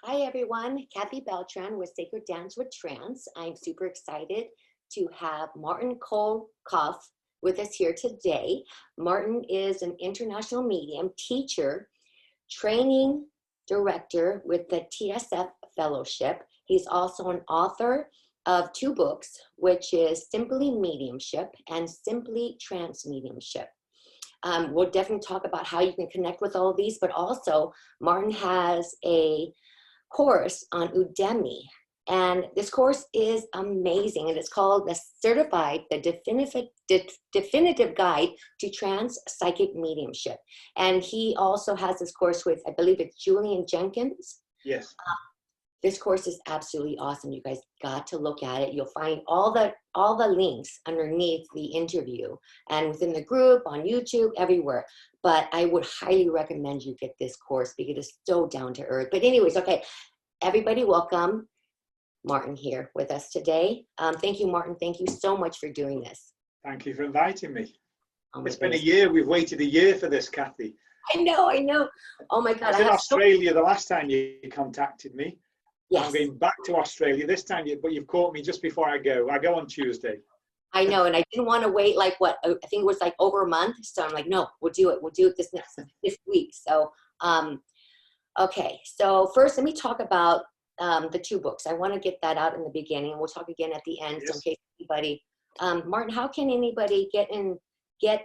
Hi everyone, Kathy Beltran with Sacred Dance with Trance. I'm super excited to have Martin Colclough with us here today. Martin is an international medium, teacher, training director with the TSF Fellowship. He's also an author of 2 books, which is Simply Mediumship and Simply Trance Mediumship. We'll definitely talk about how you can connect with all of these, but also Martin has a course on UDEMY, and this course is amazing, and it's called the definitive guide to trance psychic mediumship. And he also has this course with, I believe it's Julian Jenkins. Yes. This course is absolutely awesome. You guys got to look at it. You'll find all the links underneath the interview and within the group, on YouTube, everywhere. But I would highly recommend you get this course because it's so down to earth. But anyways, okay, everybody welcome Martin here with us today. Thank you, Martin. Thank you so much for doing this. Thank you for inviting me. Oh It's been a year. We've waited a year for this, Kathy. I know. Oh my God. I was in Australia the last time you contacted me. Yes. I'm going back to Australia this time, but you've caught me just before I go. I go on Tuesday. I know, and I didn't want to wait like what, I think it was like over a month. So I'm like, no, we'll do it. We'll do it this week. So, okay. So first, let me talk about the 2 books. I want to get that out in the beginning. We'll talk again at the end. Yes. So in case anybody, Martin, how can anybody get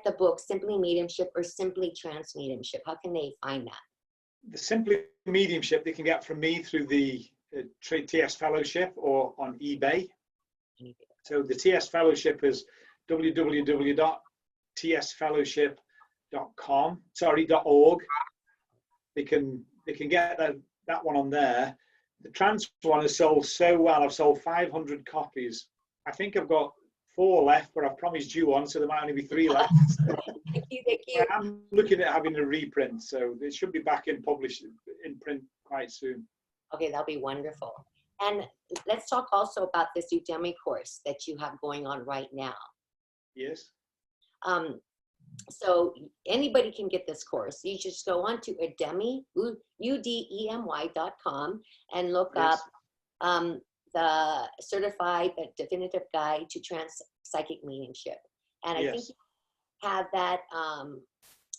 the book Simply Mediumship or Simply Trance Mediumship? How can they find that? The Simply Mediumship they can get from me through the TS Fellowship or on eBay. So the TS Fellowship is www.tsfellowship.org. They can get that one on there. The trance one has sold so well. I've sold 500 copies. I think I've got 4 left, but I've promised you one, so there might only be 3 left. Thank you. I'm looking at having a reprint, so it should be back in print quite soon. Okay, that'll be wonderful. And let's talk also about this UDEMY course that you have going on right now. Yes. So anybody can get this course. You just go on to UDEMY, UDEMY.com, and look Yes. up the definitive guide to trance psychic mediumship. And I Yes. think you have that,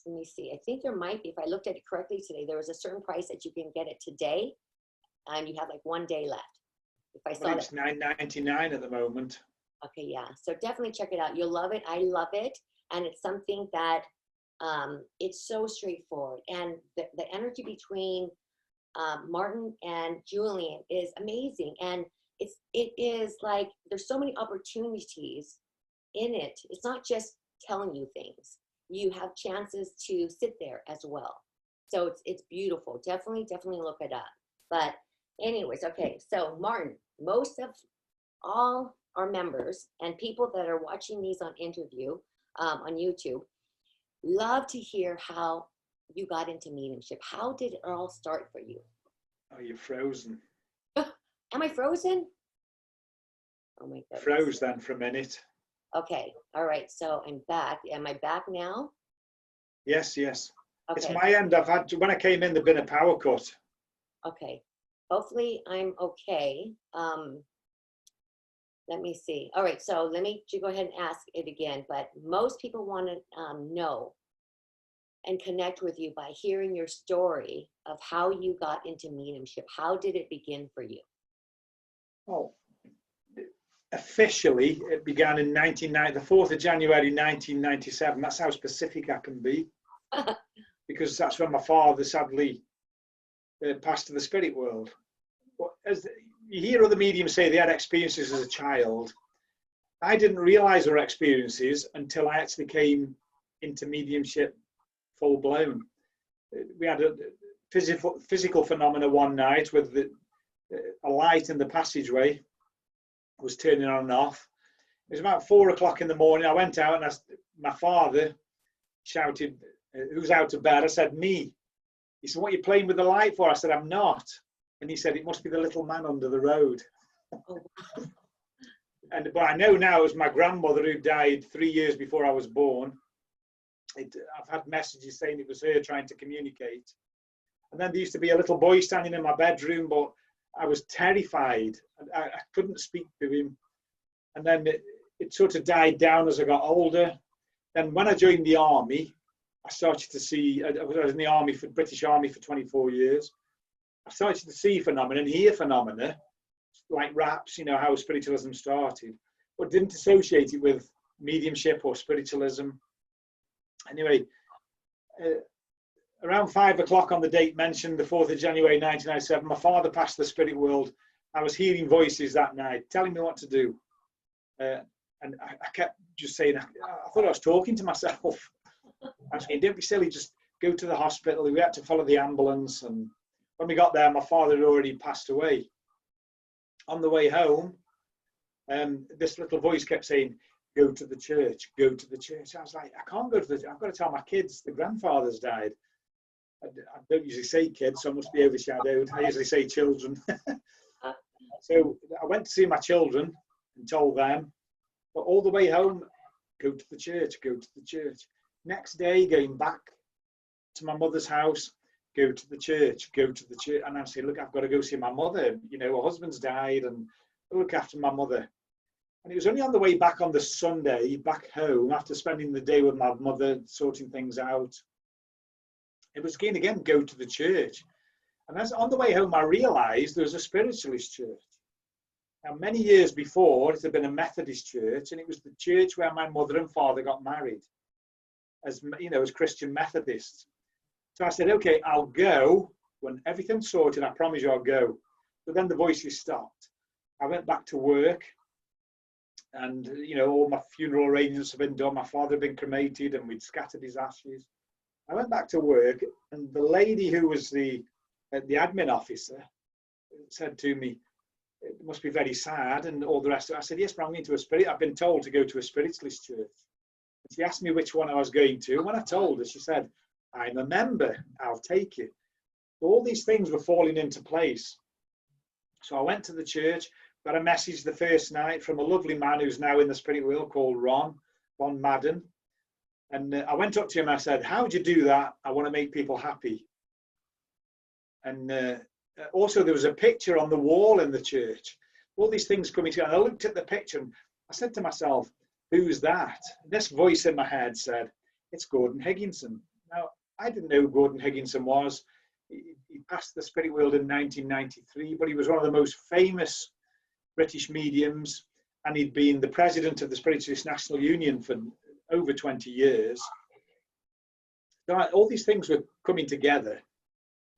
let me see, I think there might be, if I looked at it correctly today, there was a certain price that you can get it today, and you have like 1 day left. If I saw it's $9.99 at the moment. Okay, yeah. So definitely check it out. You'll love it. I love it. And it's something that it's so straightforward. And the energy between Martin and Julian is amazing. And it is like there's so many opportunities in it. It's not just telling you things. You have chances to sit there as well. So it's beautiful. Definitely look it up. But anyways, okay. So Martin, most of all our members and people that are watching these on interview on YouTube love to hear how you got into mediumship. How did it all start for you? Oh, you're frozen. Am I frozen? Oh my goodness. Froze then for a minute. Okay. All right. So I'm back. Am I back now? Yes. Okay. It's my end. When I came in, there'd been a power cut. Okay. Hopefully I'm okay. Let me see. All right. So let me go ahead and ask it again. But most people want to know and connect with you by hearing your story of how you got into mediumship. How did it begin for you? Oh, officially, it began in the 4th of January 1997. That's how specific I can be, because that's when my father sadly passed to the spirit world. But as you hear other mediums say they had experiences as a child, I didn't realize there were experiences until I actually came into mediumship full blown. We had a physical phenomena one night with a light in the passageway was turning on and off. It was about 4 o'clock in the morning. I went out and my father shouted, "Who's out of bed?" I said, "Me." He said, "What are you playing with the light for?" I said, "I'm not." And he said, "It must be the little man under the road." But I know now it was my grandmother who died 3 years before I was born. I've had messages saying it was her trying to communicate. And then there used to be a little boy standing in my bedroom, but I was terrified. I couldn't speak to him. And then it sort of died down as I got older. Then when I joined the army, I started to see, I was in the army, for British Army for 24 years. I started to see phenomena and hear phenomena, like raps, you know, how spiritualism started, but didn't associate it with mediumship or spiritualism. Anyway, around 5 o'clock on the date mentioned, the 4th of January 1997, my father passed the spirit world. I was hearing voices that night telling me what to do. And I kept just saying, I thought I was talking to myself. I was saying, don't be silly, just go to the hospital. We had to follow the ambulance. And when we got there, my father had already passed away. On the way home, this little voice kept saying, go to the church, go to the church. I was like, I can't go to the, I've got to tell my kids the grandfather's died. I don't usually say kids, so I must be overshadowed. I usually say children. So I went to see my children and told them, but all the way home, go to the church, go to the church. Next day, going back to my mother's house, go to the church, go to the church. And I say, look, I've got to go see my mother. You know, her husband's died and look after my mother. And it was only on the way back on the Sunday, back home, after spending the day with my mother, sorting things out. It was again, go to the church. And as on the way home, I realized there was a spiritualist church. Now, many years before, it had been a Methodist church, and it was the church where my mother and father got married, as you know, as Christian Methodists. So I said, okay, I'll go when everything's sorted. I promise you, I'll go. But then the voices stopped. I went back to work, and you know, all my funeral arrangements have been done. My father had been cremated, and we'd scattered his ashes. I went back to work, and the lady who was the admin officer said to me, it must be very sad and all the rest of it. I said, yes, but I'm going to a spirit. I've been told to go to a spiritualist church. And she asked me which one I was going to. When I told her, she said, I'm a member, I'll take it. So all these things were falling into place. So I went to the church, got a message the first night from a lovely man who's now in the spirit world called Ron Madden. And I went up to him and I said, how would you do that? I want to make people happy. And also there was a picture on the wall in the church. All these things coming together. I looked at the picture and I said to myself, who's that? And this voice in my head said, it's Gordon Higginson. Now, I didn't know who Gordon Higginson was. He passed the spirit world in 1993, but he was one of the most famous British mediums, and he'd been the president of the Spiritualist National Union for over 20 years. So all these things were coming together.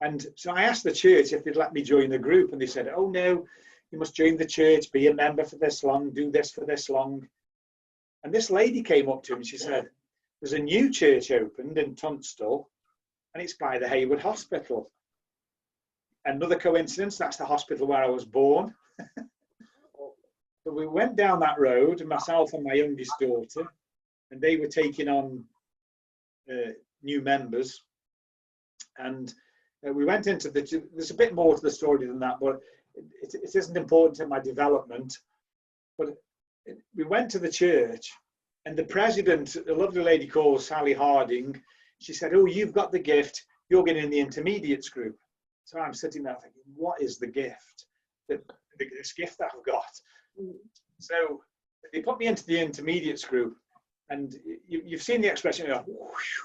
And so I asked the church if they'd let me join the group, and they said, oh no, you must join the church, be a member for this long, do this for this long. And this lady came up to him and she said, there's a new church opened in Tunstall, and it's by the Hayward Hospital. Another coincidence, that's the hospital where I was born. So we went down that road, myself and my youngest daughter, and they were taking on new members. And we went into there's a bit more to the story than that, but it isn't important in my development. But we went to the church, and the president, a lovely lady called Sally Harding, she said, oh, you've got the gift, you're getting in the intermediates group. So I'm sitting there thinking, what is the gift? This gift that I've got. So they put me into the intermediates group, and you've seen the expression, you know, whoosh,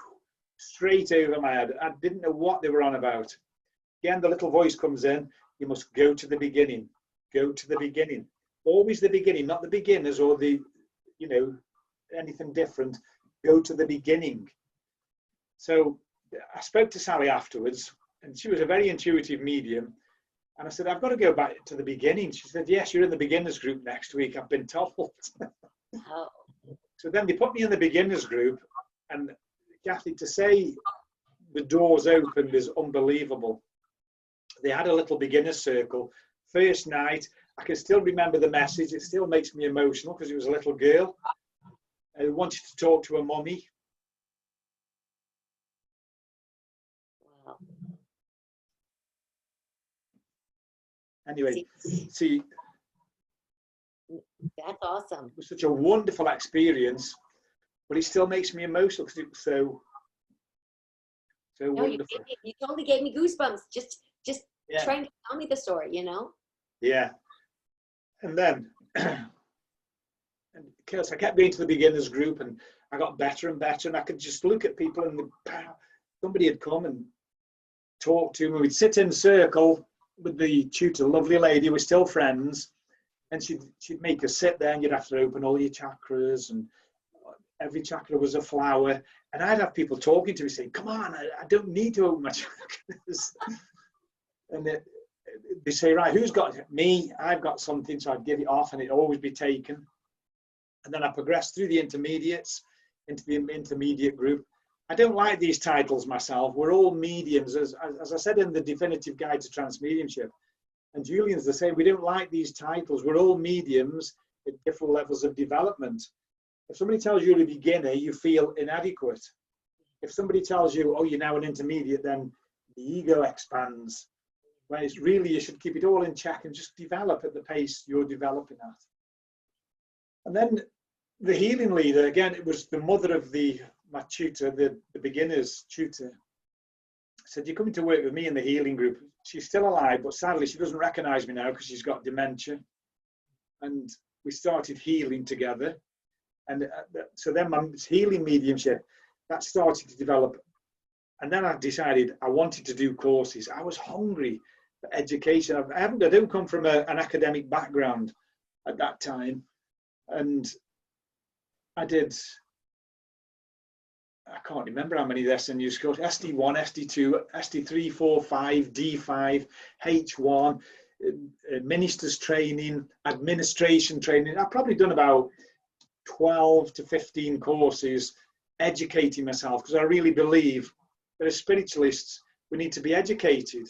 straight over my head. I didn't know what they were on about. Again, the little voice comes in, you must go to the beginning, go to the beginning. Always the beginning, not the beginners or the, you know, anything different. Go to the beginning. So I spoke to Sally afterwards, and she was a very intuitive medium. And I said, I've got to go back to the beginning. She said, yes, you're in the beginners group next week, I've been told. Oh. So then they put me in the beginners group, and Kathy, to say the doors opened is unbelievable. They had a little beginner circle. First night, I can still remember the message. It still makes me emotional because it was a little girl who wanted to talk to her mummy. Wow. Anyway, see, that's awesome. It was such a wonderful experience, but it still makes me emotional because it was so So No, wonderful. you totally gave me goosebumps. Just Yeah. trying to tell me the story, you know? Yeah. And then, because I kept going to the beginners group, and I got better and better, and I could just look at people, and somebody had come and talked to me. We'd sit in a circle with the tutor, lovely lady, we're still friends, and she'd make us sit there, and you'd have to open all your chakras, and every chakra was a flower, and I'd have people talking to me saying, come on, I don't need to open my chakras. And they say, right, who's got it? Me? I've got something, so I'd give it off, and it'd always be taken. And then I progressed through the intermediates into the intermediate group. I don't like these titles myself. We're all mediums, as I said in the definitive guide to trance mediumship. And Julian's the same. We don't like these titles. We're all mediums at different levels of development. If somebody tells you're a beginner, you feel inadequate. If somebody tells you, oh, you're now an intermediate, then the ego expands. Whereas really you should keep it all in check and just develop at the pace you're developing at. And then the healing leader, again, it was the mother of my tutor, the beginner's tutor, said, you're coming to work with me in the healing group. She's still alive, but sadly she doesn't recognize me now because she's got dementia. And we started healing together. And so then my healing mediumship, that started to develop. And then I decided I wanted to do courses. I was hungry for education. I don't come from an academic background at that time. And I did, I can't remember how many SNUs got, SD1, SD2, SD3, 4, 5, D5, H1, ministers training, administration training. I've probably done about 12 to 15 courses educating myself, because I really believe that as spiritualists, we need to be educated.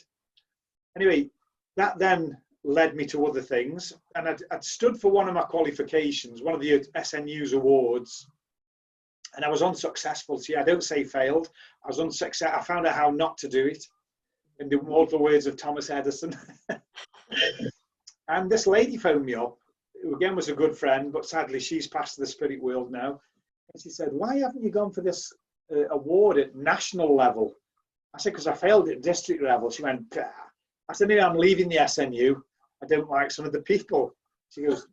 Anyway, that then led me to other things, and I'd stood for one of my qualifications, one of the SNU's awards, and I was unsuccessful. See, I don't say failed. I was unsuccessful. I found out how not to do it, in the mortal words of Thomas Edison. And this lady phoned me up, who again was a good friend, but sadly she's passed to the spirit world now. And she said, why haven't you gone for this award at national level? I said, because I failed at district level. She went, bah. I said, maybe I'm leaving the SNU. I don't like some of the people. She goes,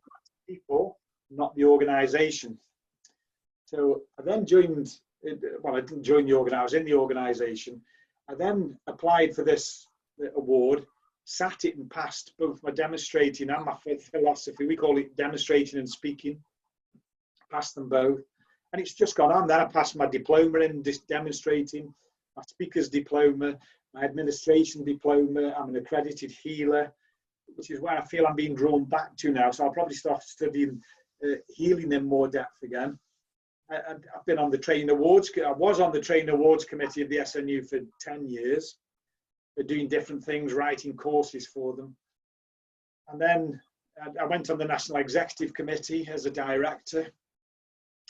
people, not the organisation. So I then joined, well, I didn't join the organisation, I was in the organisation. I then applied for this award, sat it and passed both my demonstrating and my philosophy. We call it demonstrating and speaking. Passed them both. And it's just gone on. Then I passed my diploma in demonstrating, my speaker's diploma, my administration diploma. I'm an accredited healer, which is where I feel I'm being drawn back to now. So I'll probably start studying healing in more depth again. I've been on the training awards. I was on the training awards committee of the SNU for 10 years. They're doing different things, writing courses for them. And then I went on the National Executive Committee as a director.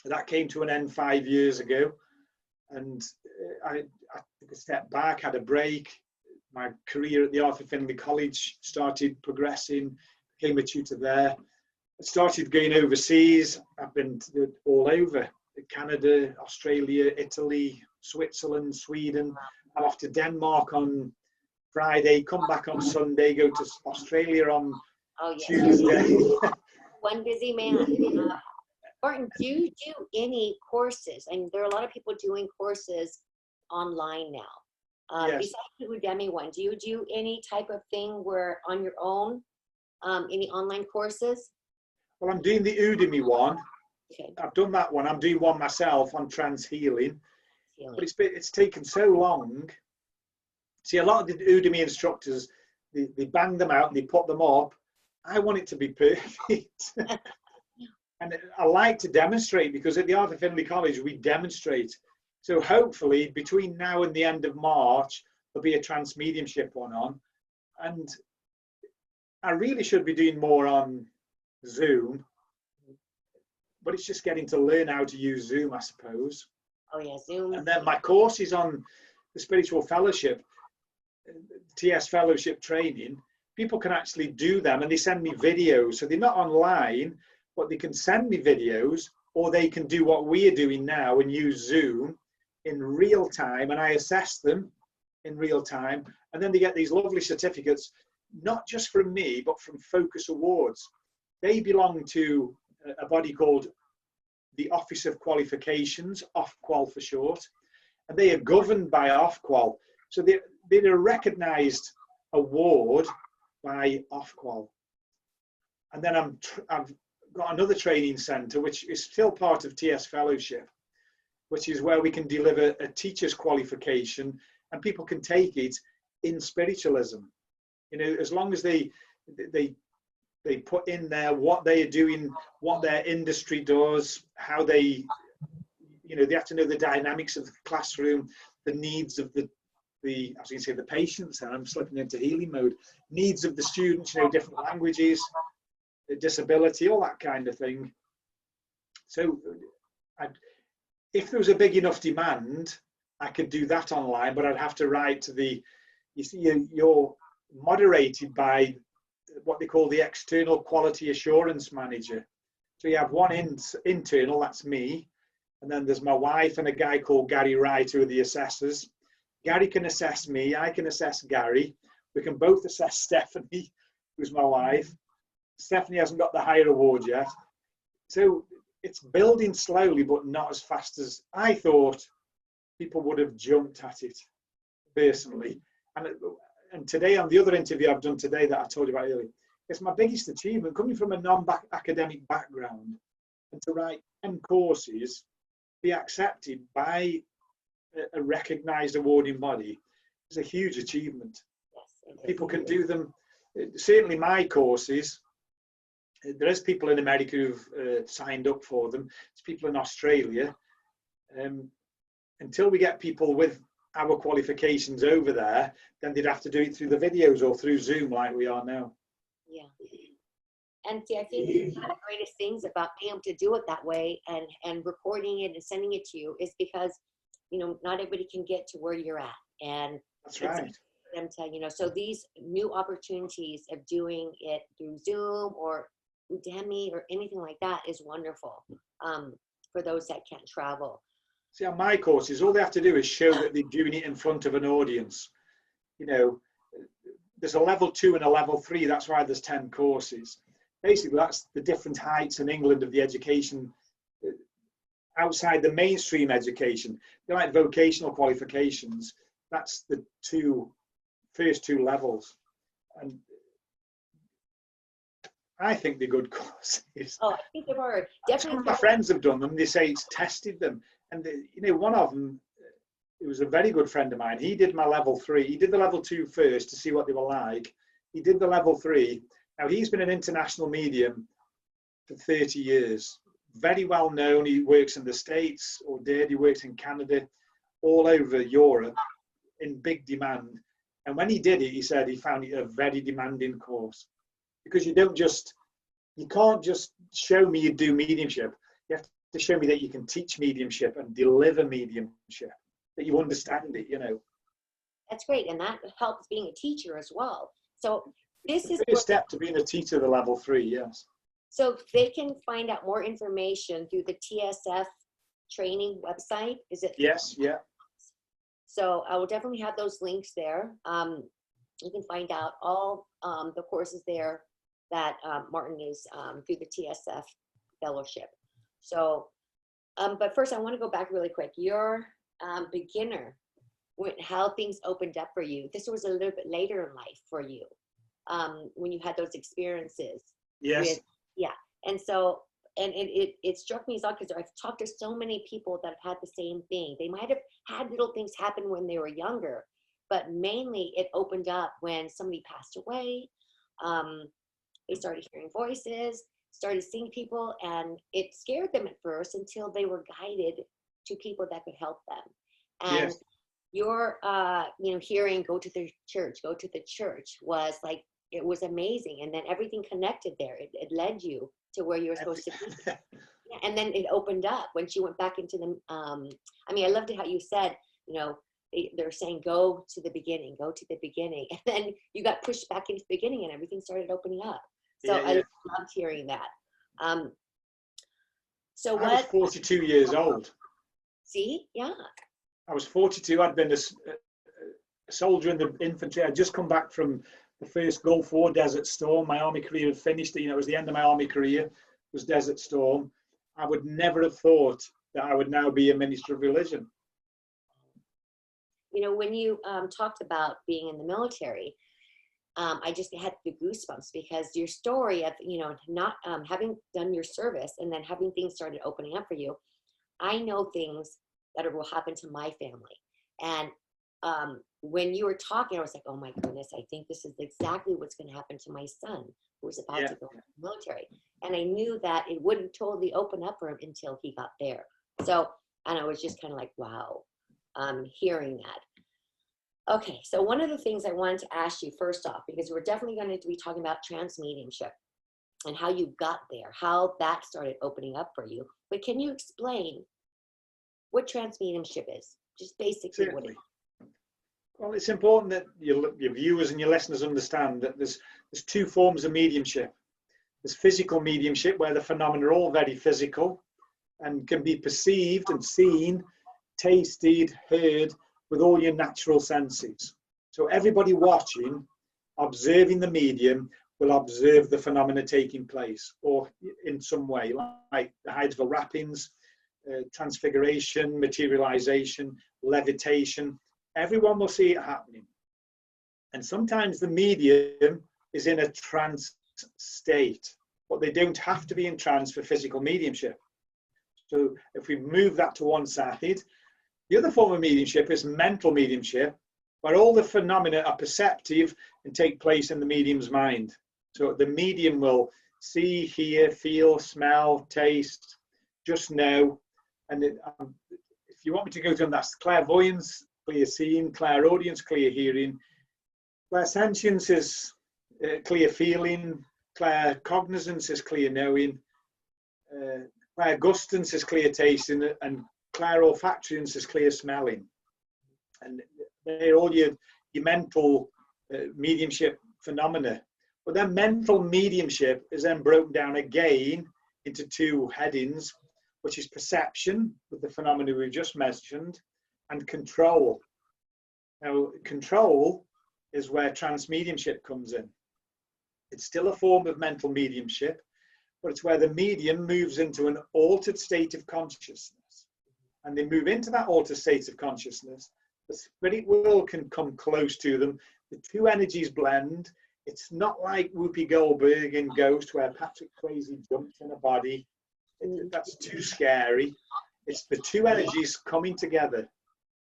That came to an end 5 years ago. And I took a step back, had a break. My career at the Arthur Findlay College started progressing, became a tutor there. I started going overseas. I've been all over, Canada, Australia, Italy, Switzerland, Sweden. I'm off to Denmark on Friday, come back on Sunday, go to Australia on Tuesday. One busy man. Martin, do you do any courses? And there are a lot of people doing courses online now. Yes. Besides the UDEMY one, do you do any type of thing where on your own, any online courses? Well, I'm doing the UDEMY one. Okay. I've done that one. I'm doing one myself on trance healing. But it's taken so long. See, a lot of the UDEMY instructors, they bang them out and they put them up. I want it to be perfect. And I like to demonstrate, because at the Arthur Findlay College, we demonstrate. So hopefully between now and the end of March, there'll be a trance mediumship one on. And I really should be doing more on Zoom, but it's just getting to learn how to use Zoom, I suppose. Oh yeah, Zoom. And then my course is on the spiritual fellowship, TS fellowship training. People can actually do them, and they send me videos. So they're not online, but they can send me videos, or they can do what we are doing now and use Zoom in real time, and I assess them in real time, and then they get these lovely certificates, not just from me, but from Focus Awards. They belong to a body called the Office of Qualifications, Ofqual for short, and they are governed by Ofqual. So they're a recognised award by Ofqual. And then I've got another training centre, which is still part of TS Fellowship, which is where we can deliver a teacher's qualification, and people can take it in spiritualism. You know, as long as they put in there what they are doing, what their industry does, how they, you know, they have to know the dynamics of the classroom, the needs of the I was going to say the patients, and I'm slipping into healing mode, needs of the students, you know, different languages, the disability, all that kind of thing. So if there was a big enough demand, I could do that online, but I'd have to write to the, you see, you're moderated by what they call the external quality assurance manager. So you have one internal, that's me, and then there's my wife and a guy called Gary Wright, who are the assessors. Gary can assess me, I can assess Gary. We can both assess Stephanie, who's my wife. Stephanie hasn't got the higher award yet. So it's building slowly, but not as fast as I thought people would have jumped at it, personally. And today, on the other interview I've done today that I told you about earlier, it's my biggest achievement, coming from a non-academic background, and to write 10 courses, be accepted by a recognised awarding body is a huge achievement. Yes, people can do them. Certainly my courses, there is people in America who've signed up for them. There's people in Australia. Until we get people with our qualifications over there, then they'd have to do it through the videos or through Zoom like we are now. Yeah. And see, I think one of the greatest things about being able to do it that way and recording it and sending it to you is because, you know, not everybody can get to where you're at. And that's right. Them to, you know, so these new opportunities of doing it through Zoom or UDEMY or anything like that is wonderful for those that can't travel. See, on my courses, all they have to do is show that they're doing it in front of an audience. You know, there's a level 2 and a level 3. That's why there's 10 courses. Basically, that's the different heights in England of the education outside the mainstream education. They're like vocational qualifications. That's the first two levels. And I think they're good courses. Oh, I think they were. Definitely. Some of my friends have done them. They say it's tested them. And, you know, one of them, it was a very good friend of mine. He did my level 3. He did the level 2 first to see what they were like. He did the level 3. Now, he's been an international medium for 30 years. Very well known. He works in the States, or did. He works in Canada, all over Europe, in big demand. And when he did it, he said he found it a very demanding course. Because you can't just show me you do mediumship. You have to show me that you can teach mediumship and deliver mediumship, that you understand it, you know. That's great, and that helps being a teacher as well. So this is the first step to being a teacher, the level 3, yes. So they can find out more information through the TSF training website, is it? Yes, yeah. So I will definitely have those links there. You can find out all the courses there that Martin is through the TSF fellowship. So, but first I want to go back really quick. Your beginner, how things opened up for you. This was a little bit later in life for you, when you had those experiences. Yes. Yeah. And so, and it struck me as odd because I've talked to so many people that have had the same thing. They might have had little things happen when they were younger, but mainly it opened up when somebody passed away. They started hearing voices, started seeing people, and it scared them at first until they were guided to people that could help them. And yes. Your, you know, hearing go to the church was like, it was amazing. And then everything connected there. It led you to where you were supposed to be. Yeah, and then it opened up when she went back into the, I mean, I loved how you said, you know, they're saying, go to the beginning. And then you got pushed back into the beginning and everything started opening up. So yeah. I loved hearing that. So I was 42 years old. See? Yeah. I was 42. I'd been a soldier in the infantry. I'd just come back from the first Gulf War Desert Storm. My army career had finished. You know, it was the end of my army career. It was Desert Storm. I would never have thought that I would now be a minister of religion. You know, when you talked about being in the military, I just had the goosebumps, because your story of, you know, not having done your service and then having things started opening up for you. I know things that will happen to my family. And when you were talking, I was like, oh my goodness, I think this is exactly what's going to happen to my son, who was about to go into the military. And I knew that it wouldn't totally open up for him until he got there. So, and I was just kind of like, wow, hearing that. Okay, so one of the things I wanted to ask you first off, because we're definitely going to be talking about trance mediumship and how you got there, how that started opening up for you. But can you explain what trance mediumship is? Just basically what it is. Well, it's important that your viewers and your listeners understand that there's two forms of mediumship. There's physical mediumship, where the phenomena are all very physical and can be perceived and seen, tasted, heard with all your natural senses. So everybody watching, observing the medium, will observe the phenomena taking place, or in some way, like the hydral wrappings, transfiguration, materialization, levitation. Everyone will see it happening. And sometimes the medium is in a trance state, but they don't have to be in trance for physical mediumship. So if we move that to one side, the other form of mediumship is mental mediumship, where all the phenomena are perceptive and take place in the medium's mind. So the medium will see, hear, feel, smell, taste, just know. And if you want me to go through them, that's clairvoyance, clear seeing, clairaudience, clear hearing. Clairsentience is clear feeling. Claircognizance is clear knowing. Clairgustance is clear tasting, and clairolfactorience is clear smelling. And they're all your mental mediumship phenomena. But then mental mediumship is then broken down again into two headings, which is perception, with the phenomena we've just mentioned, and control. Now, control is where trance mediumship comes in. It's still a form of mental mediumship, but it's where the medium moves into an altered state of consciousness. And they move into that altered state of consciousness. The spirit world can come close to them. The two energies blend. It's not like Whoopi Goldberg in Ghost, where Patrick Swayze jumps in a body. That's too scary. It's the two energies coming together,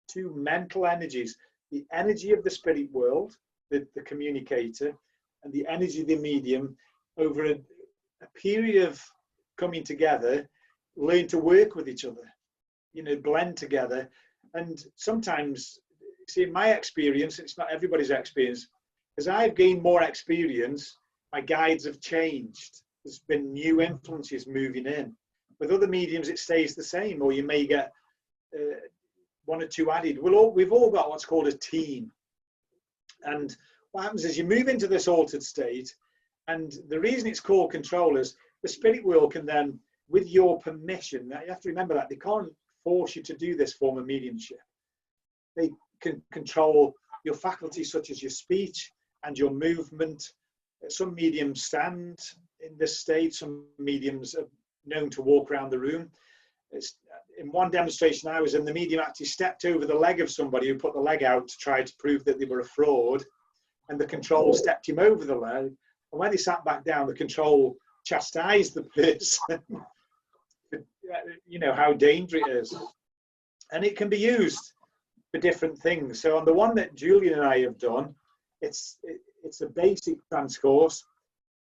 two mental energies, the energy of the spirit world, the communicator, and the energy of the medium, over a period of coming together, learn to work with each other, you know, blend together. And sometimes, see, in my experience, it's not everybody's experience, as I've gained more experience, my guides have changed. There's been new influences moving in. With other mediums, it stays the same, or you may get one or two added. We've all got what's called a team. And what happens is you move into this altered state, and the reason it's called control is the spirit world can then, with your permission, you have to remember that they can't force you to do this form of mediumship. They can control your faculties, such as your speech and your movement. Some mediums stand in this state, some mediums are known to walk around the room. In one demonstration I was in, the medium actually stepped over the leg of somebody who put the leg out to try to prove that they were a fraud, and the control stepped him over the leg. And when he sat back down, the control chastised the person. You know how dangerous it is. And it can be used for different things. So on the one that Julian and I have done, it's a basic trance course,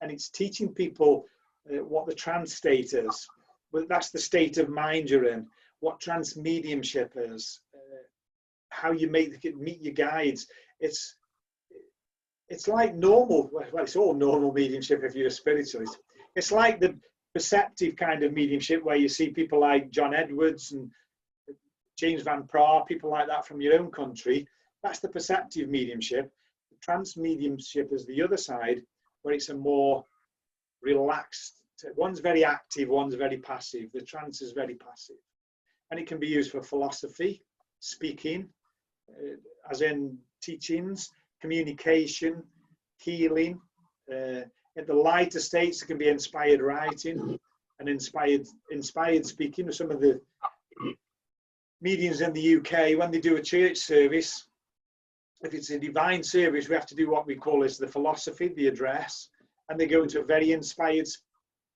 and it's teaching people what the trance state is. Well, that's the state of mind you're in, what trance mediumship is, how you meet your guides. It's like normal, well, it's all normal mediumship if you're a spiritualist. It's like the perceptive kind of mediumship where you see people like John Edwards and James Van Praagh, people like that from your own country. That's the perceptive mediumship. The trance mediumship is the other side, where it's a more relaxed. One's very active, one's very passive. The trance is very passive. And it can be used for philosophy. speaking, as in teachings, communication, healing. In the lighter states, it can be inspired writing and inspired speaking. Some of the mediums in the UK, when they do a church service, if it's a divine service, we have to do what we call is the philosophy, the address, and they go into a very inspired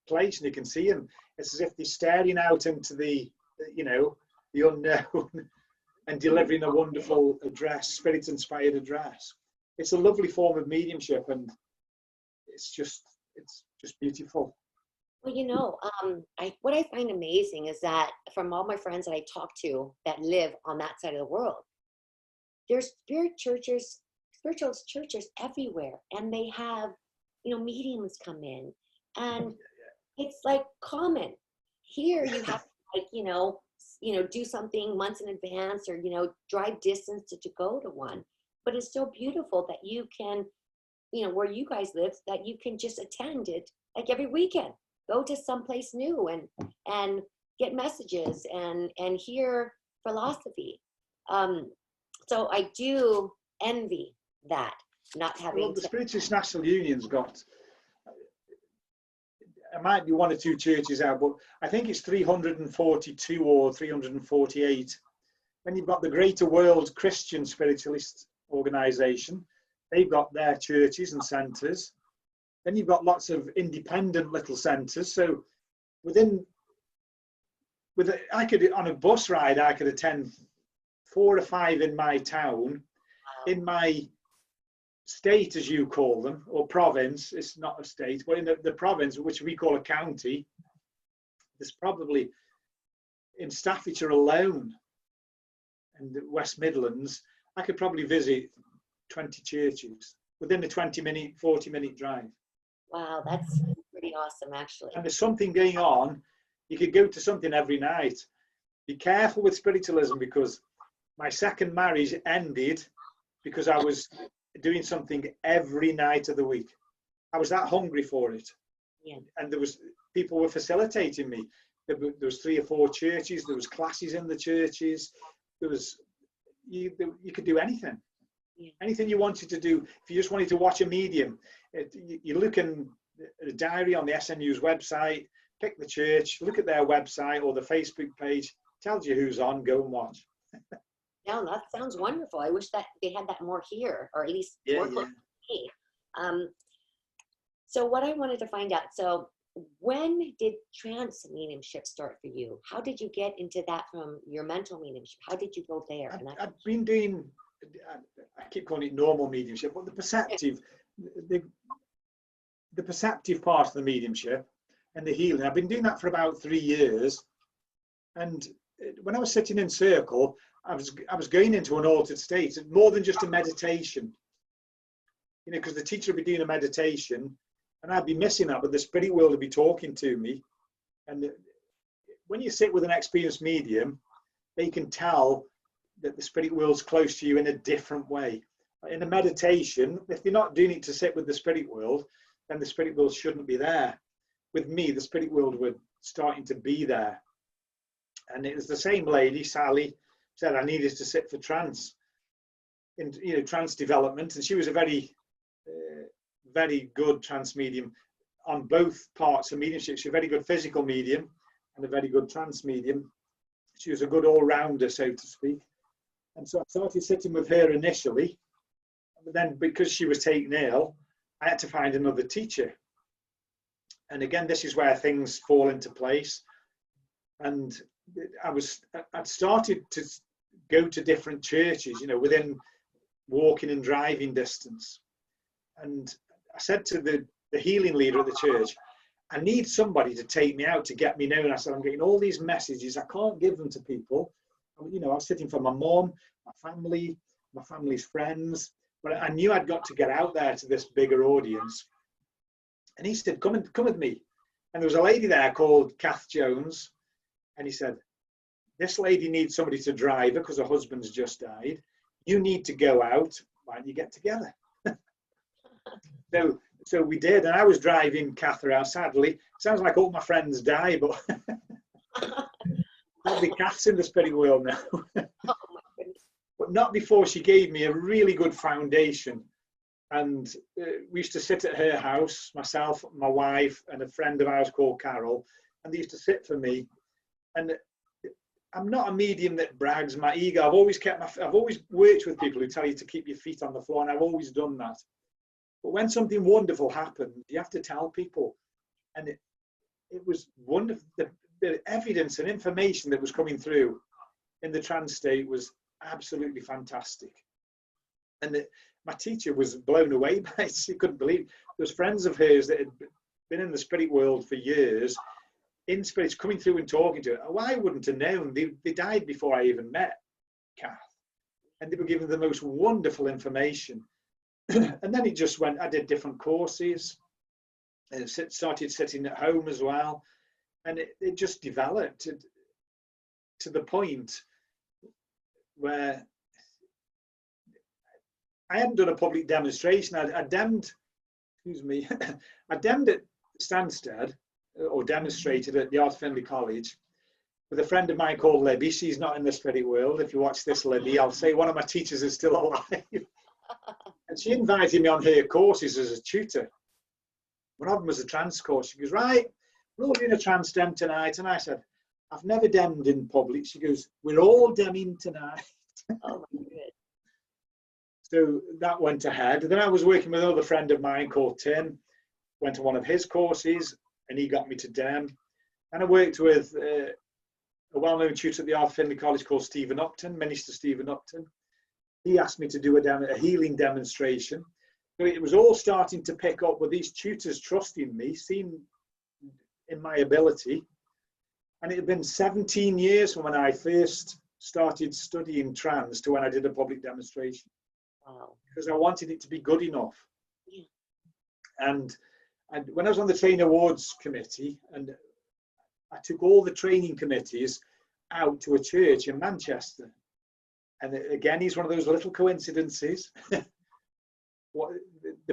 place, and you can see them. It's as if they're staring out into the, you know, the unknown and delivering a wonderful address, spirit-inspired address. It's a lovely form of mediumship, and it's just beautiful. Well, you know, what I find amazing is that from all my friends that I talk to that live on that side of the world, there's spiritual churches everywhere, and they have, you know, mediums come in, and it's like common. Here you have to, like, you know, do something months in advance, or, you know, drive distance to go to one. But it's so beautiful that you can, you know, where you guys live, that you can just attend it like every weekend. Go to someplace new and get messages and hear philosophy. So I do envy that, not having. Well, the Spiritual National Union's got, it might be one or two churches out, but I think it's 342 or 348. Then you've got the Greater World Christian Spiritualist Organization. They've got their churches and centres. Then you've got lots of independent little centres. So I could, on a bus ride, I could attend 4 or 5 in my town. In my state, as you call them, or province, it's not a state, but in the province, which we call a county, there's probably, in Staffordshire alone, and the West Midlands, I could probably visit 20 churches within a 20-minute, 40-minute drive. Wow, that's pretty awesome, actually. And there's something going on. You could go to something every night. Be careful with spiritualism, because my second marriage ended because I was doing something every night of the week. I was that hungry for it. Yeah. And people were facilitating me. There was 3 or 4 churches. There was classes in the churches. You could do anything. Yeah. Anything you wanted to do. If you just wanted to watch a medium, you look in the diary on the SNU's website, pick the church, look at their website or the Facebook page, tells you who's on, go and watch. Yeah, that sounds wonderful. I wish that they had that more here, or at least more close to me. So what I wanted to find out, so when did trance mediumship start for you? How did you get into that from your mental mediumship? How did you go there? I've been doing, I keep calling it normal mediumship, but the perceptive, the perceptive part of the mediumship and the healing. I've been doing that for about 3 years. And when I was sitting in circle, I was going into an altered state, more than just a meditation. You know, because the teacher would be doing a meditation and I'd be missing that, but the spirit world would be talking to me. And when you sit with an experienced medium, they can tell that the spirit world's close to you in a different way. In a meditation, if they're not doing it to sit with the spirit world, then the spirit world shouldn't be there. With me, the spirit world was starting to be there. And it was the same lady, Sally, said I needed to sit for trance, in, you know, trance development. And she was a very, very good trance medium on both parts of mediumship. She's a very good physical medium and a very good trance medium. She was a good all-rounder, so to speak. And so I started sitting with her initially. But then because she was taken ill, I had to find another teacher. And again, this is where things fall into place. And I'd started to go to different churches, you know, within walking and driving distance. And I said to the healing leader at the church, I need somebody to take me out to get me known. I said, I'm getting all these messages. I can't give them to people. You know, I was sitting for my mom, my family's friends, but I knew I'd got to get out there to this bigger audience. And he said, come with me. And there was a lady there called Kath Jones. And he said, this lady needs somebody to drive her because her husband's just died. You need to go out. Why don't you get together? So we did. And I was driving Kath around. Sadly, sounds like all my friends die, but sadly, Kath's in the spirit world now. Oh my but not before she gave me a really good foundation. And we used to sit at her house, myself, my wife, and a friend of ours called Carol, and they used to sit for me. And I'm not a medium that brags my ego. I've always worked with people who tell you to keep your feet on the floor, and I've always done that. But when something wonderful happened, you have to tell people. And it was wonderful. The evidence and information that was coming through in the trance state was absolutely fantastic. And my teacher was blown away by it. She couldn't believe it. There was friends of hers that had been in the spirit world for years, in spirits, coming through and talking to her. Oh, I wouldn't have known. They died before I even met Kath. And they were given the most wonderful information. And then it just went, I did different courses, and started sitting at home as well. And it just developed to the point where I hadn't done a public demonstration. I demmed, excuse me, I demmed at Stansted, or demonstrated at the Art Findlay College with a friend of mine called Libby. She's not in the spirit world. If you watch this, Libby, I'll say one of my teachers is still alive. And she invited me on her courses as a tutor. One of them was a trance course. She goes, right, we're all doing a trance dem tonight. And I said, I've never demmed in public. She goes, we're all demming tonight. Oh my goodness. So that went ahead. Then I was working with another friend of mine called Tim, went to one of his courses, and he got me to dem. And I worked with a well-known tutor at the Art Findlay College called Stephen Upton, Minister Stephen Upton. He asked me to do a healing demonstration. So it was all starting to pick up with these tutors trusting me, seeing in my ability. And it had been 17 years from when I first started studying trance to when I did a public demonstration. Wow. Because I wanted it to be good enough. Yeah. And when I was on the Train Awards Committee, and I took all the training committees out to a church in Manchester. And again, he's one of those little coincidences. The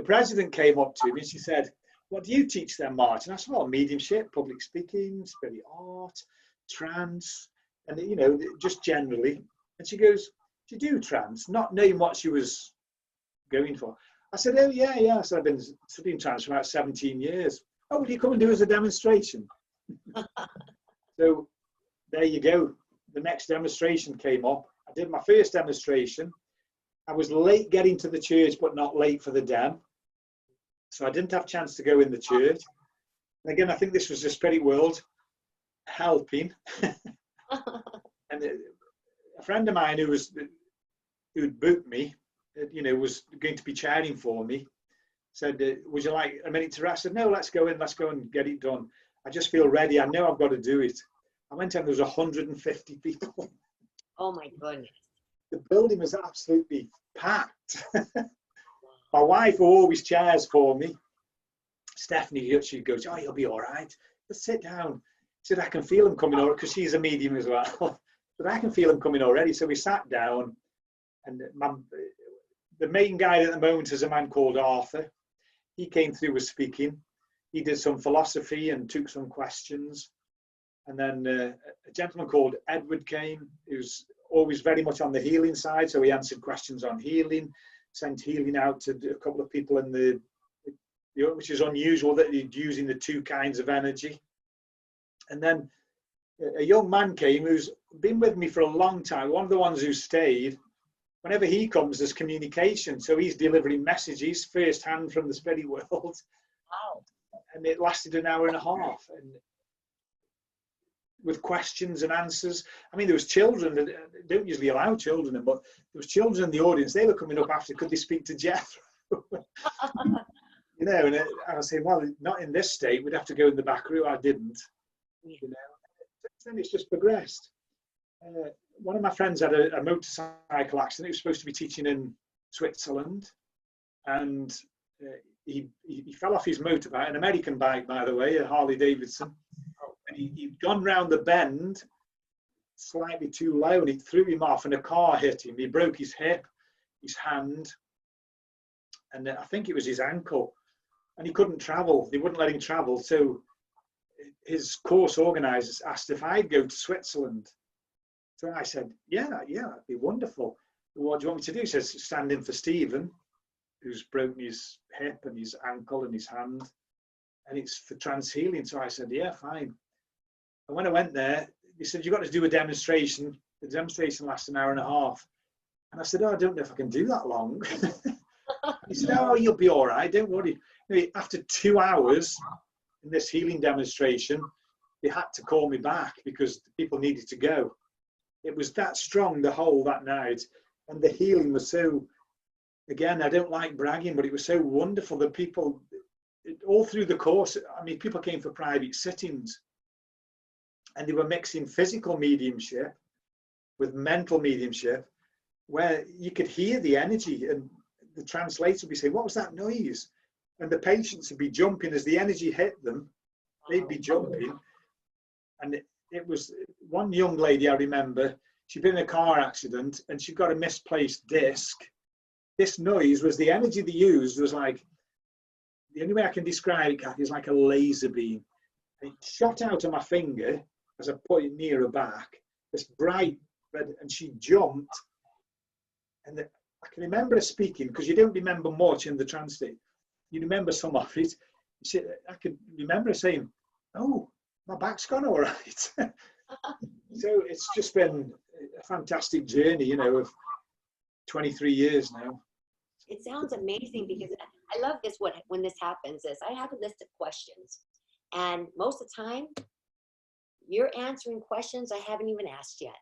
president came up to me and she said, what do you teach them, Martin? I said, well, mediumship, public speaking, spirit art, trance, and you know, just generally. And she goes, do you do trance? Not knowing what she was going for. I said, oh yeah, yeah. So I've been studying trance for about 17 years. Oh, will you come and do as a demonstration? So there you go. The next demonstration came up. I did my first demonstration. I was late getting to the church, but not late for the dem. So I didn't have a chance to go in the church. And again, I think this was the spirit world helping. And a friend of mine who'd booked me, you know, was going to be chairing for me, said, would you like a minute to rest? I said, no, let's go and get it done. I just feel ready. I know I've got to do it. I went in, there was 150 people. Oh my goodness. The building was absolutely packed. My wife, who always chairs for me, Stephanie, she goes, oh, you'll be all right. Just sit down. She said, I can feel him coming over, because she's a medium as well. But I can feel him coming already. So we sat down, and the main guide at the moment is a man called Arthur. He came through with speaking. He did some philosophy and took some questions. And then a gentleman called Edward came, who's always very much on the healing side. So he answered questions on healing, sent healing out to a couple of people in the which is unusual that he's using the two kinds of energy. And then a young man came who's been with me for a long time, one of the ones who stayed. Whenever he comes, there's communication. So he's delivering messages firsthand from the spirit world. Wow. And it lasted an hour and a half. And with questions and answers. I mean, there was children that don't usually allow children in, but there was children in the audience. They were coming up after, could they speak to Jeff? You know, and I was saying, well, not in this state. We'd have to go in the back room. I didn't. You know, then it's just progressed. One of my friends had a motorcycle accident. He was supposed to be teaching in Switzerland, and he fell off his motorbike, an American bike, by the way, a Harley Davidson. And he'd gone round the bend slightly too low, and it threw him off, and a car hit him. He broke his hip, his hand, and I think it was his ankle. And he couldn't travel. They wouldn't let him travel. So his course organisers asked if I'd go to Switzerland. So I said, yeah, that'd be wonderful. what do you want me to do? He says, stand in for Stephen, who's broken his hip and his ankle and his hand, and it's for trance healing. So I said, yeah, fine. And when I went there, he said, you've got to do a demonstration. The demonstration lasts an hour and a half. And I said, oh, I don't know if I can do that long. He said, oh, you'll be all right, don't worry. After 2 hours in this healing demonstration, they had to call me back because the people needed to go. It was that strong, the whole that night. And the healing was so, again, I don't like bragging, but it was so wonderful that people, all through the course, I mean, people came for private sittings and they were mixing physical mediumship with mental mediumship, where you could hear the energy, and the translator would be saying, what was that noise? And the patients would be jumping as the energy hit them, they'd be jumping. And it was one young lady, I remember, she'd been in a car accident and she got a misplaced disc. This noise was the energy they used, was like, the only way I can describe it, Kathy, is like a laser beam. And it shot out of my finger as I put it near her back, this bright red, and she jumped. And I can remember her speaking, because you don't remember much in the trance state. You remember some of it. I could remember her saying, oh, my back's gone all right. So it's just been a fantastic journey, you know, of 23 years now. It sounds amazing, because I love this. When this happens is I have a list of questions, and most of the time you're answering questions I haven't even asked yet.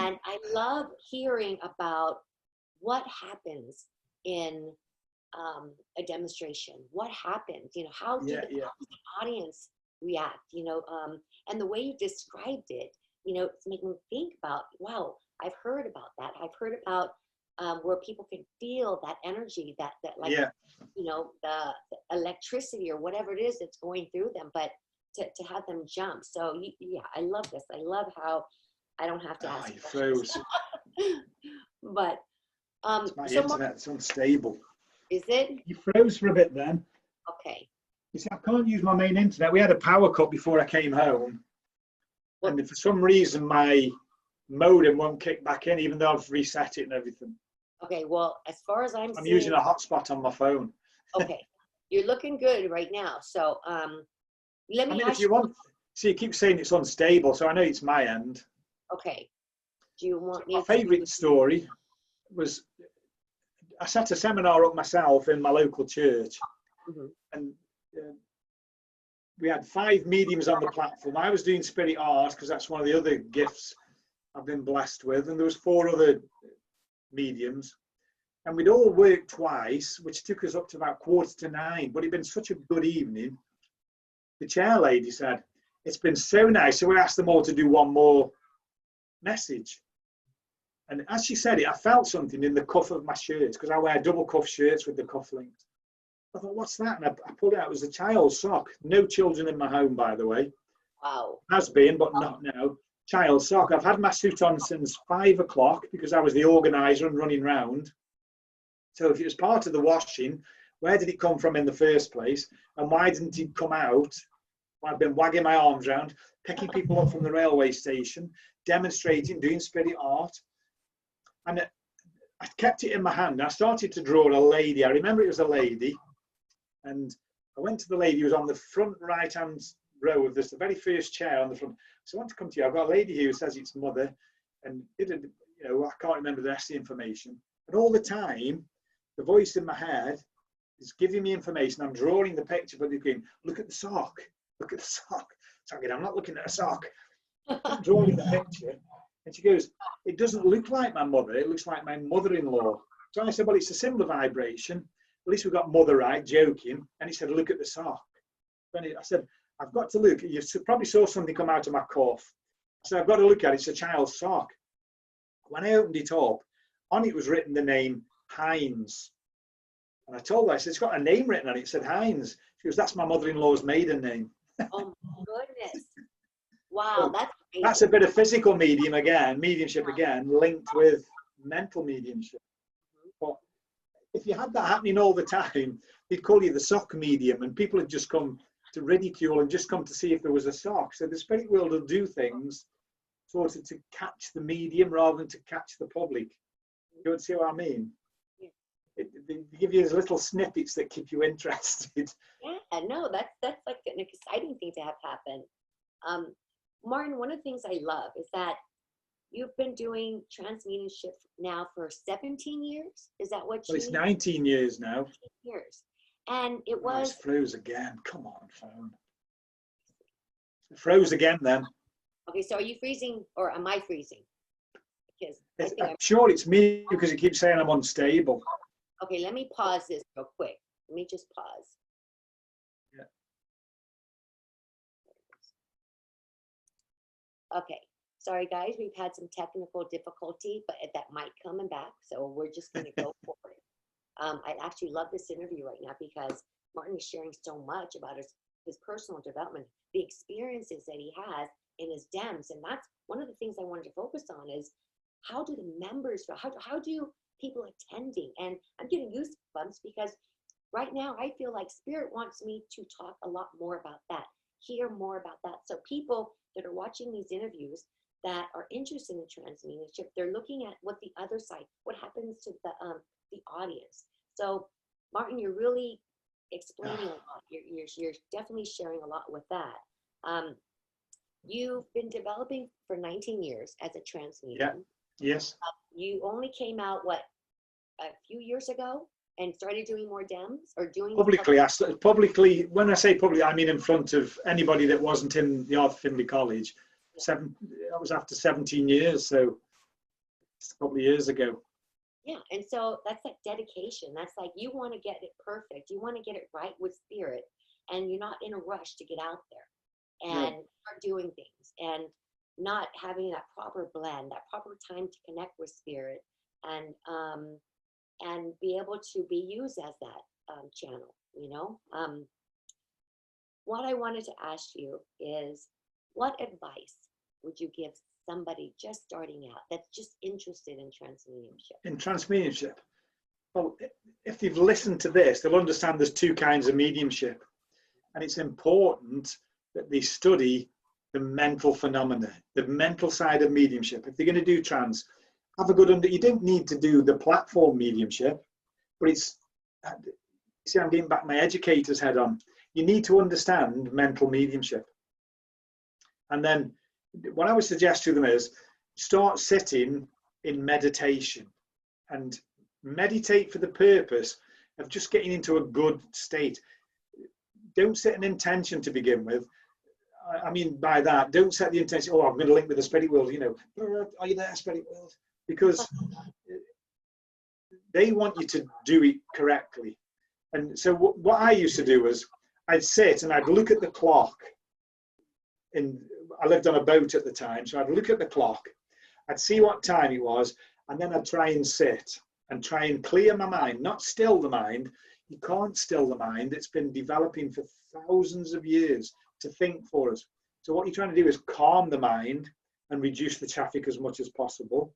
And I love hearing about what happens in a demonstration. What happens, you know, how did the audience react, you know, and the way you described it, you know, it's making me think about, wow, I've heard about that. I've heard about where people can feel that energy, that like, you know, the electricity or whatever it is that's going through them, but to have them jump. So yeah, I love this. I love how I don't have to ask questions. But my so internet's unstable. Is it? You froze for a bit then. Okay. You see, I can't use my main internet. We had a power cut before I came home. Well, and for some reason, my modem won't kick back in, even though I've reset it and everything. Okay, well, as far as I'm seeing, using a hotspot on my phone. Okay, you're looking good right now. So let me ask if you want, see, you keep saying it's unstable, so I know it's my end. Okay. Do you want me my favourite story was, I set a seminar up myself in my local church, and we had 5 mediums on the platform. I was doing spirit art because that's one of the other gifts I've been blessed with, and there was 4 other mediums, and we'd all worked twice, which took us up to about 8:45, but it'd been such a good evening. The chair lady said, it's been so nice, so we asked them all to do one more message. And as she said it, I felt something in the cuff of my shirt, because I wear double cuff shirts with the cufflinks. I thought, what's that? And I pulled it out. It was a child's sock. No children in my home, by the way. Wow. Has been, but not now. Child sock. I've had my suit on since 5 o'clock because I was the organizer and running round. So if it was part of the washing, where did it come from in the first place? And why didn't it come out? I've been wagging my arms around, picking people up from the railway station, demonstrating, doing spirit art. And I kept it in my hand. I started to draw a lady. I remember it was a lady. And I went to the lady who was on the front right-hand row of this, the very first chair on the front. So I want to come to you. I've got a lady here who says it's mother, and you know, I can't remember the rest of the information. And all the time, the voice in my head is giving me information. I'm drawing the picture, but they're going, look at the sock, look at the sock. So I'm going, I'm not looking at a sock. I'm drawing the picture. And she goes, it doesn't look like my mother, it looks like my mother-in-law. So I said, well, it's a similar vibration. At least we got mother right, joking. And he said, look at the sock. I said, I've got to look. You probably saw something come out of my cuff. I said, I've got to look at it. It's a child's sock. When I opened it up, on it was written the name Hines. And I told her, I said, it's got a name written on it. It said Hines. She goes, that's my mother-in-law's maiden name. Oh, my goodness. Wow, so that's a bit of physical mediumship again, linked with mental mediumship. But if you had that happening all the time, they'd call you the sock medium, and people had just come to ridicule and just come to see if there was a sock. So the spirit world will do things sort of to catch the medium rather than to catch the public. You would see what I mean? Yeah. They give you these little snippets that keep you interested. Yeah, no, that's like an exciting thing to have happen. Martin, one of the things I love is that you've been doing Trance Mediumship now for 17 years. Is that what Well, you? it's 19 years now. 19 years, and it Oh, was. it's froze again. Come on, phone. It froze again then. Okay, so are you freezing or am I freezing? Because I'm sure it's me because it keeps saying I'm unstable. Okay, let me pause this real quick. Let me just pause. Yeah. Okay, sorry guys, we've had some technical difficulty, but that might come back, so we're just going to go for it. I actually love this interview right now because Martin is sharing so much about his personal development, the experiences that he has in his DEMs, and that's one of the things I wanted to focus on is how do the members feel? How do people attending? And I'm getting goosebumps because right now I feel like Spirit wants me to talk a lot more about that, hear more about that. So people that are watching these interviews that are interested in trance mediumship, they're looking at what the other side, what happens to the audience. So Martin, you're really explaining a lot. You're definitely sharing a lot with that. You've been developing for 19 years as a trance medium. Yeah. Yes. You only came out, what, a few years ago and started doing more DEMs or doing publicly, when I say publicly, I mean in front of anybody that wasn't in the Arthur Findlay College. Yeah. That was after 17 years, so it's a couple of years ago. Yeah, and so that's like dedication. That's like you want to get it perfect. You want to get it right with Spirit, and you're not in a rush to get out there and start doing things and not having that proper blend, that proper time to connect with Spirit and be able to be used as that channel, you know? What I wanted to ask you is, what advice would you give somebody just starting out that's just interested in trance mediumship? In trance mediumship? Well, if they've listened to this, they'll understand there's two kinds of mediumship. And it's important that they study the mental phenomena, the mental side of mediumship. If they're going to do trance, have a good you don't need to do the platform mediumship, but it's, see, I'm getting back my educator's head on. You need to understand mental mediumship. And then what I would suggest to them is start sitting in meditation and meditate for the purpose of just getting into a good state. Don't set an intention to begin with. I mean by that, don't set the intention, oh, I'm going to link with the spirit world, you know, are you there, spirit world? Because they want you to do it correctly. And so what I used to do was I'd sit and I'd look at the clock. I lived on a boat at the time, so I'd look at the clock, I'd see what time it was, and then I'd try and sit and try and clear my mind, not still the mind. You can't still the mind. It's been developing for thousands of years to think for us. So what you're trying to do is calm the mind and reduce the traffic as much as possible.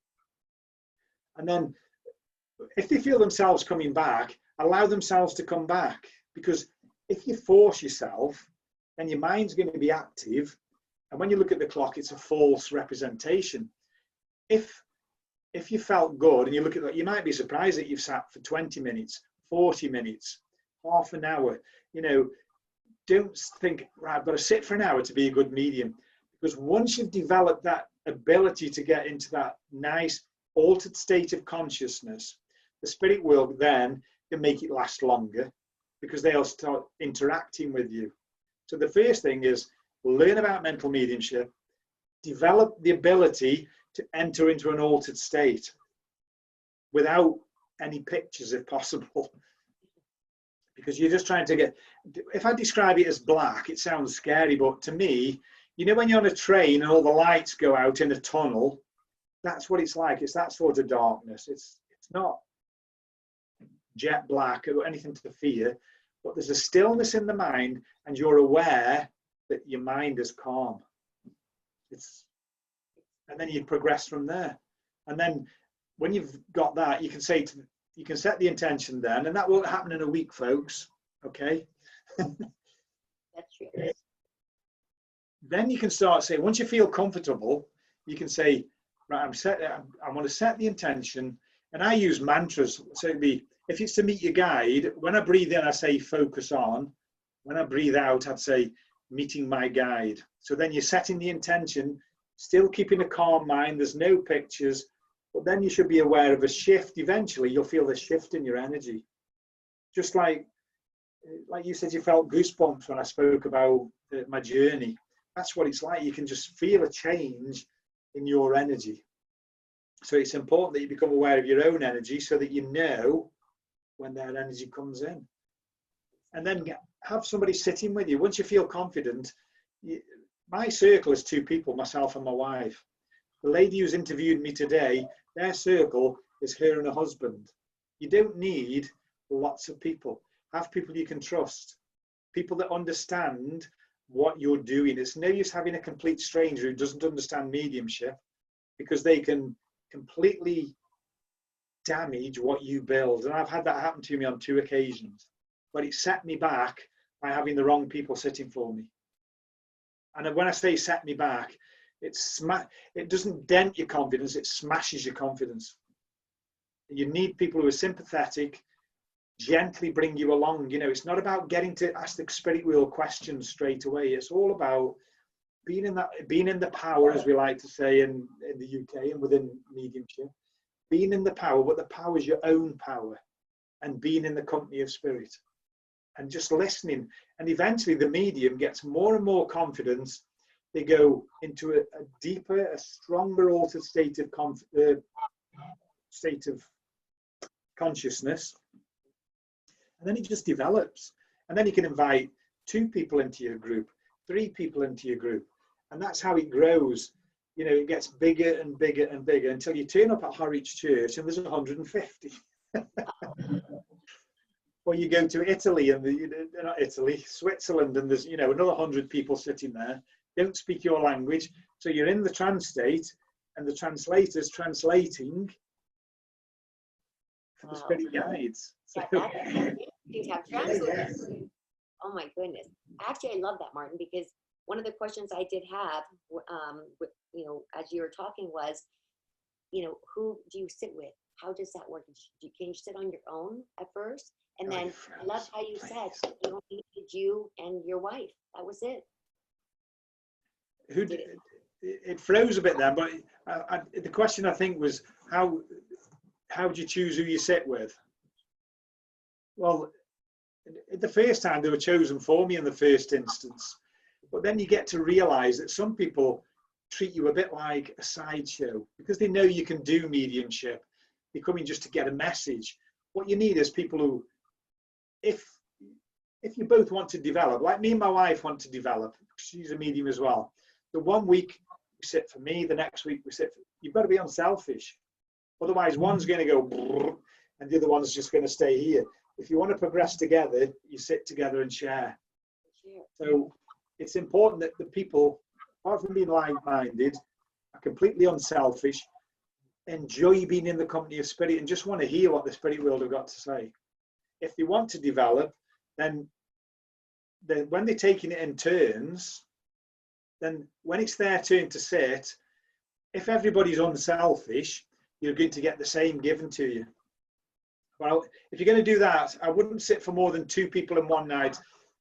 And then if they feel themselves coming back, allow themselves to come back. Because if you force yourself, then your mind's going to be active. And when you look at the clock, it's a false representation. If you felt good and you look at that, you might be surprised that you've sat for 20 minutes, 40 minutes, half an hour. You know, don't think, right, I've got to sit for an hour to be a good medium. Because once you've developed that ability to get into that nice altered state of consciousness, the spirit world then can make it last longer because they'll start interacting with you. So the first thing is learn about mental mediumship, develop the ability to enter into an altered state without any pictures if possible. Because you're just trying to get, if I describe it as black, it sounds scary, but to me, you know when you're on a train and all the lights go out in a tunnel, that's what it's like. It's that sort of darkness. It's not jet black or anything to fear, but there's a stillness in the mind and you're aware that your mind is calm. And then you progress from there. And then when you've got that, you can say you can set the intention then, and that won't happen in a week, folks. Okay. That's true. Then you can start saying, once you feel comfortable, you can say, right, I want to set the intention, And I use mantras. So if it's to meet your guide, when I breathe in, I say focus on. When I breathe out, I'd say meeting my guide. So then you're setting the intention, still keeping a calm mind. There's no pictures, but then you should be aware of a shift. Eventually, you'll feel the shift in your energy. Just like you said, you felt goosebumps when I spoke about my journey. That's what it's like. You can just feel a change in your energy. So it's important that you become aware of your own energy so that you know when that energy comes in. And then have somebody sitting with you. Once you feel confident, my circle is 2 people, myself and my wife. The lady who's interviewed me today, their circle is her and her husband. You don't need lots of people. Have people you can trust, people that understand what you're doing. It's no use having a complete stranger who doesn't understand mediumship, because they can completely damage what you build. And I've had that happen to me on 2 occasions, but it set me back by having the wrong people sitting for me. And when I say set me back, it doesn't dent your confidence, it smashes your confidence. You need people who are sympathetic, gently bring you along. You know, it's not about getting to ask the spirit wheel questions straight away. It's all about being in the power, as we like to say in the UK and within mediumship, being in the power, but the power is your own power, and being in the company of spirit and just listening. And eventually the medium gets more and more confidence. They go into a deeper, a stronger altered state of consciousness. And then it just develops. And then you can invite 2 people into your group, 3 people into your group. And that's how it grows. You know, it gets bigger and bigger and bigger until you turn up at Harwich Church and there's 150. Or you go to Italy and not Italy, Switzerland, and there's, you know, another 100 people sitting there, don't speak your language. So you're in the trance state and the translator's translating for the spirit guides. So, you have translators. Oh my goodness. Actually, I love that, Martin, because one of the questions I did have, you know, as you were talking was, you know, who do you sit with? How does that work? Can you sit on your own at first? And then I love how you said you only needed you and your wife. That was it. It froze a bit there, but the question I think was how do you choose who you sit with? Well, the first time they were chosen for me in the first instance, but then you get to realize that some people treat you a bit like a sideshow because they know you can do mediumship. They're coming just to get a message. What you need is people who, if you both want to develop, like me and my wife want to develop, she's a medium as well. The one week we sit for me, the next week we sit for, you've got to be unselfish. Otherwise one's going to go and the other one's just going to stay here. If you want to progress together, you sit together and share. So it's important that the people, apart from being like-minded, are completely unselfish, enjoy being in the company of spirit and just want to hear what the spirit world have got to say. If they want to develop, then when they're taking it in turns, then when it's their turn to sit, if everybody's unselfish, you're going to get the same given to you. Well, if you're going to do that, I wouldn't sit for more than 2 people in one night.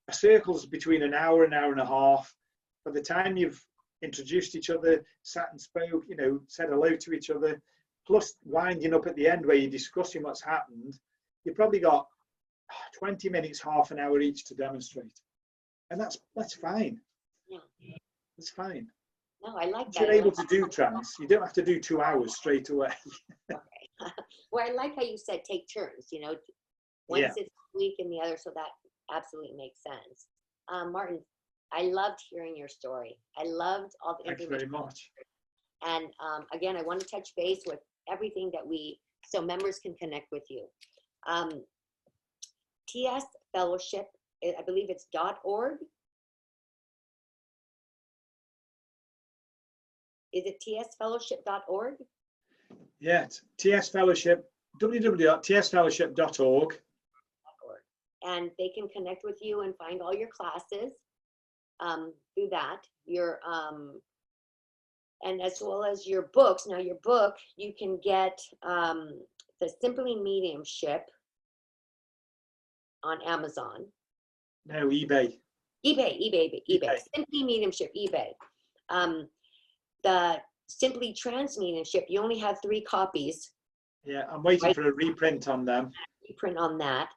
A circle's between an hour and a half. By the time you've introduced each other, sat and spoke, you know, said hello to each other, plus winding up at the end where you're discussing what's happened, you've probably got 20 minutes, half an hour each to demonstrate. And that's fine. Yeah. It's fine. No, I like If that. you're able to do trance, you don't have to do 2 hours straight away. Okay. Well, I like how you said take turns, you know, one sits a week and the other, so that absolutely makes sense. Martin, I loved hearing your story. I loved all the information. Thanks very much. And again, I want to touch base with everything that so members can connect with you. TS Fellowship, I believe it's .org. Is it tsfellowship.org? Yeah, TS Fellowship, www.tsfellowship.org. And they can connect with you and find all your classes through that. And as well as your books. Now your book, you can get the Simply Mediumship on Amazon. No, eBay. eBay. Simply Mediumship, eBay. The Simply Trance Mediumship, you only have 3 copies. Yeah, I'm waiting for a reprint on them. Reprint on that.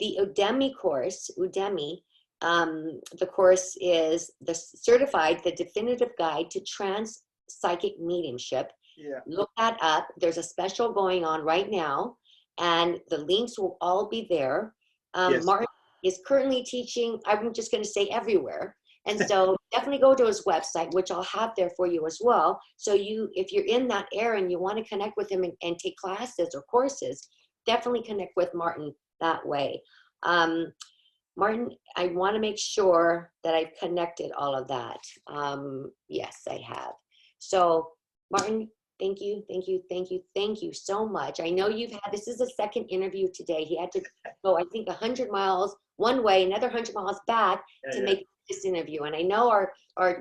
The UDEMY course, UDEMY, the course is the definitive guide to trance psychic mediumship. Yeah. Look that up. There's a special going on right now, and the links will all be there. Yes. Martin is currently teaching, I'm just going to say everywhere. And so definitely go to his website, which I'll have there for you as well. So if you're in that area and you want to connect with him and take classes or courses, definitely connect with Martin that way. Martin, I want to make sure that I've connected all of that. Yes, I have. So Martin, thank you so much. I know this is a second interview today. He had to go, I think, 100 miles one way, another 100 miles back to make this interview. And I know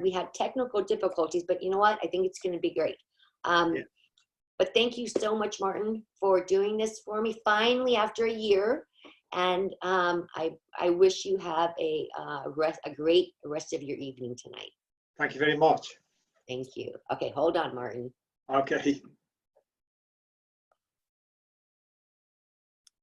we had technical difficulties, but you know what? I think it's going to be great. But thank you so much, Martin, for doing this for me finally after a year. And I wish you have a great rest of your evening tonight. Thank you very much. Thank you. Okay, hold on, Martin. Okay.